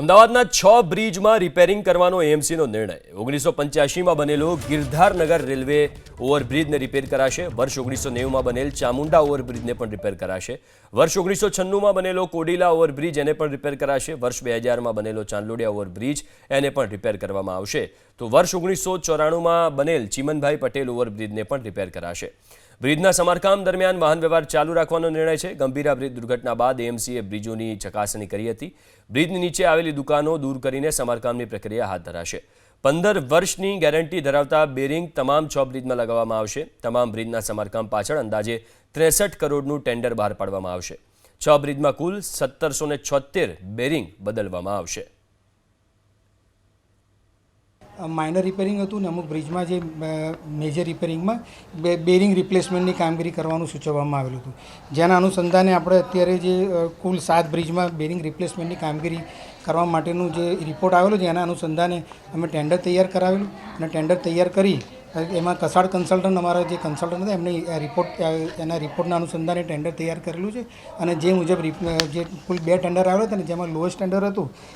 અમદાવાદના 6 બ્રિજમાં રિપેરિંગ કરવાનો એએમસીનો નિર્ણય 1985માં બનેલો ગિરધારનગર રેલવે ઓવરબ્રિજને રિપેર કરાશે. વર્ષ 1990માં બનેલ ચામુંડા ઓવરબ્રિજને પણ રિપેર કરાશે. વર્ષ 1996માં બનેલો કોડીલા ઓવરબ્રિજ એને પણ રિપેર કરાશે. વર્ષ 2000માં બનેલો ચાંદલોડિયા ઓવરબ્રિજ એને પણ રિપેર કરવામાં આવશે. તો વર્ષ 1994માં બનેલ ચીમનભાઈ પટેલ ઓવરબ્રિજને પણ રિપેર કરાશે. બ્રિજના સમારકામ દરમિયાન વાહન વ્યવહાર ચાલુ રાખવાનો નિર્ણય છે. ગંભીરા બ્રિજ દુર્ઘટના બાદ એએમસીએ બ્રિજોની ચકાસણી કરી હતી. બ્રિજની નીચે આવેલી દુકાનો દૂર કરીને સમારકામની પ્રક્રિયા હાથ ધરાશે. 15 વર્ષની ગેરંટી ધરાવતા બેરિંગ તમામ 6 બ્રિજમાં લગાવવામાં આવશે. તમામ બ્રિજના સમારકામ પાછળ અંદાજે 63 કરોડનું ટેન્ડર બહાર પાડવામાં આવશે. 6 બ્રિજમાં કુલ 1776 બેરિંગ બદલવામાં આવશે. માઇનર રિપેરિંગ હતું ને અમુક બ્રિજમાં જે મેજર રિપેરિંગમાં બેરિંગ રિપ્લેસમેન્ટની કામગીરી કરવાનું સૂચવવામાં આવેલું હતું. જેના અનુસંધાને આપણે અત્યારે જે કુલ 7 બ્રિજમાં બેરિંગ રિપ્લેસમેન્ટની કામગીરી કરવા માટેનું જે રિપોર્ટ આવેલો છે એના અનુસંધાને અમે ટેન્ડર તૈયાર કરાવેલું અને ટેન્ડર તૈયાર કરી એમાં કસાડ કન્સલ્ટન્ટ અમારા જે કન્સલ્ટન્ટ હતા એમને એના રિપોર્ટના અનુસંધાને ટેન્ડર તૈયાર કરેલું છે. અને જે મુજબ જે કુલ 2 ટેન્ડર આવેલા હતા ને જેમાં લોએસ્ટ ટેન્ડર હતું